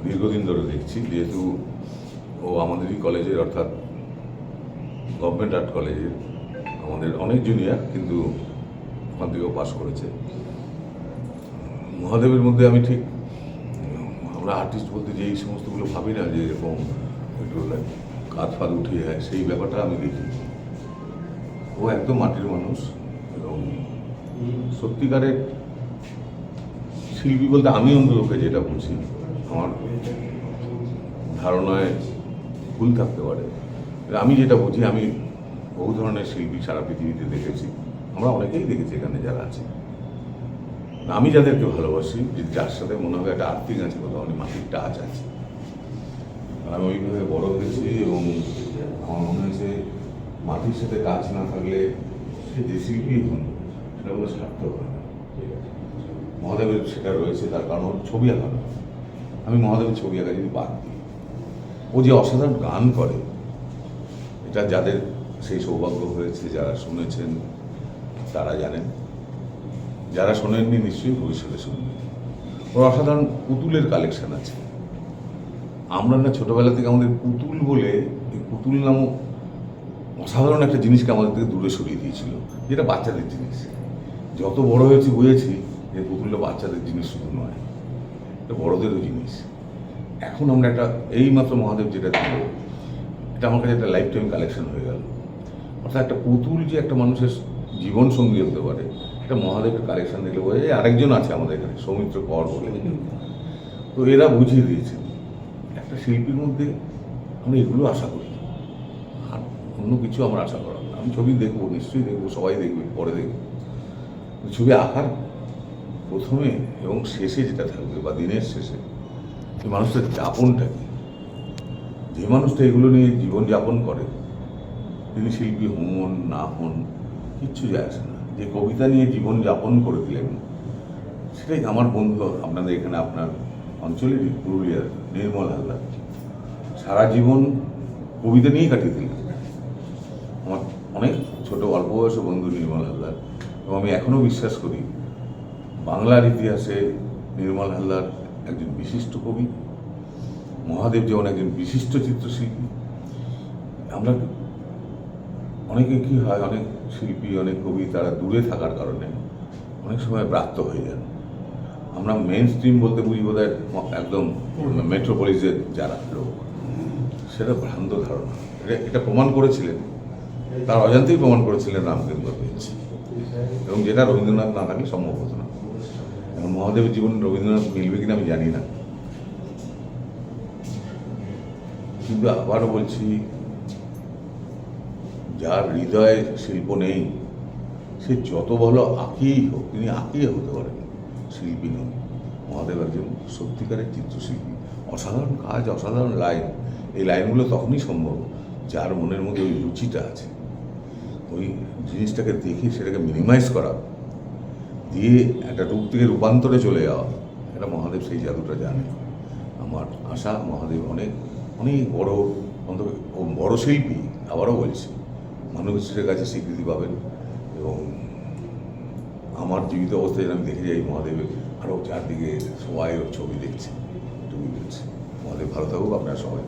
দীর্ঘদিন ধরে দেখছি, যেহেতু ও আমাদেরই কলেজের, অর্থাৎ গভর্নমেন্ট আর্ট কলেজের আমাদের অনেক জুনিয়র, কিন্তু ওখান থেকেও পাস করেছে। মহাদেবের মধ্যে আমি ঠিক, আমরা আর্টিস্ট বলতে যে এই সমস্তগুলো ভাবি না, যে এরকম একটু কাঁধ ফাঁদ উঠিয়ে হয়, সেই ব্যাপারটা আমি দেখি। ও একদম মাটির মানুষ এবং সত্যিকারের শিল্পী বলতে আমি অন্ততকে যেটা বুঝি, আমার ধারণায় ভুল থাকতে পারে, আমি যেটা বুঝি, আমি বহু ধরনের শিল্পী সারা পৃথিবীতে দেখেছি, আমরা অনেকেই দেখেছি এখানে যারা আছে। আমি যাদেরকে ভালোবাসি, যার সাথে মনে হবে একটা আর্থিক আছে, কোথাও মানে মাটির টাচ আছে, আমি ওইভাবে বড় হয়েছি এবং আমার মনে হয়েছে মাটির সাথে কাজ না থাকলে সে যে শিল্পী হন সেটা বলে সার্থক হয় না। মহাদেবের সেটা রয়েছে, তার কারণ ওর ছবি আঁকানো। আমি মহাদেবের ছবি আঁকা যদি বাদ দিই, ও যে অসাধারণ গান করে, এটা যাদের সেই সৌভাগ্য হয়েছে, যারা শুনেছেন তারা জানেন, যারা শোনেননি নিশ্চয়ই ভবিষ্যতে শুনবেন। ওর অসাধারণ পুতুলের কালেকশন আছে। আমরা না ছোটোবেলা থেকে আমাদের পুতুল বলে, এই পুতুল নামক অসাধারণ একটা জিনিসকে আমাদের থেকে দূরে সরিয়ে দিয়েছিল, যেটা বাচ্চাদের জিনিস। যত বড় হয়েছি বুঝেছি যে পুতুলটা বাচ্চাদের জিনিস শুধু নয়, এটা বড়দেরও জিনিস। এখন আমরা একটা, এইমাত্র মহাদেব যেটা দিল, এটা আমার কাছে একটা লাইফ টাইম কালেকশন হয়ে গেল। অর্থাৎ একটা পুতুল যে একটা মানুষের জীবন সঙ্গী হতে পারে, এটা মহাদেবের কালেকশন দেখলে বোঝা যায়। আরেকজন আছে আমাদের এখানে, সৌমিত্র কর বলে, তো এরা বুঝিয়ে দিয়েছে একটা শিল্পীর মধ্যে আমরা এগুলো আশা করি, আর অন্য কিছু আমরা আশা করা না। আমি ছবি দেখবো, নিশ্চয়ই দেখবো, সবাই দেখবে, পরে দেখবো। ছবি আঁকার প্রথমে এবং শেষে যেটা থাকবে, বা দিনের শেষে, সেই মানুষটার যাপনটা কি, যে মানুষটা এগুলো নিয়ে জীবনযাপন করে, তিনি শিল্পী হন না হন কিচ্ছু যায় আসে না। যে কবিতা নিয়ে জীবনযাপন করে দিলেন, সেটাই আমার বন্ধু আপনাদের এখানে, আপনার অঞ্চলেরই, পুরুলিয়ার নির্মল হালদার, সারা জীবন কবিতা নিয়েই কাটিয়ে দিলেন। আমার অনেক ছোট অল্প বয়সী বন্ধু নির্মল হালদার, এবং আমি এখনও বিশ্বাস করি বাংলার ইতিহাসে নির্মল হালদার একজন বিশিষ্ট কবি, মহাদেব যেমন একজন বিশিষ্ট চিত্রশিল্পী। আমরা অনেকে কী হয়, অনেক শিল্পী, অনেক কবি, তারা দূরে থাকার কারণে অনেক সময় ব্রাত্য হয়ে যান। আমরা মেইন স্ট্রিম বলতে বুঝি বোধহয় একদম মেট্রোপলিসের যারা লোক, সেটা ভ্রান্ত ধারণা। এটা প্রমাণ করেছিলেন, তার অজান্তেই প্রমাণ করেছিলেন রামকেন্দ্র পেয়েছি, এবং যেটা রবীন্দ্রনাথ না থাকলে সম্ভব হতো না। এখন মহাদেবের জীবন রবীন্দ্রনাথ মিলবে কিনা আমি জানি না, কিন্তু আবারও বলছি, যার হৃদয়ে শিল্প নেই, সে যত ভালো আঁকিয়েই হোক, তিনি আঁকিয়ে হতে পারেন, শিল্পী নন। মহাদেব একজন সত্যিকারের চিত্রশিল্পী, অসাধারণ কাজ, অসাধারণ লাইন। এই লাইনগুলো তখনই সম্ভব যার মনের মধ্যে ওই রুচিটা আছে, ওই জিনিসটাকে দেখে সেটাকে মিনিমাইজ করা, দিয়ে একটা রূপ থেকে রূপান্তরে চলে যাওয়া, এটা মহাদেব সেই জাদুটা জানে। আমার আশা মহাদেব অনেক অনেক বড়, অন্তত বড় শিল্পী, আবারও বলছি, মানুষের কাছে স্বীকৃতি পাবেন। এবং আমার জীবিত অবস্থায় আমি দেখে যাই মহাদেবের আরও চারদিকে সবাই ওর ছবি দেখছে, এটুকুই বলছি। মহাদেব ভালো থাকুক, আপনারা সবাই।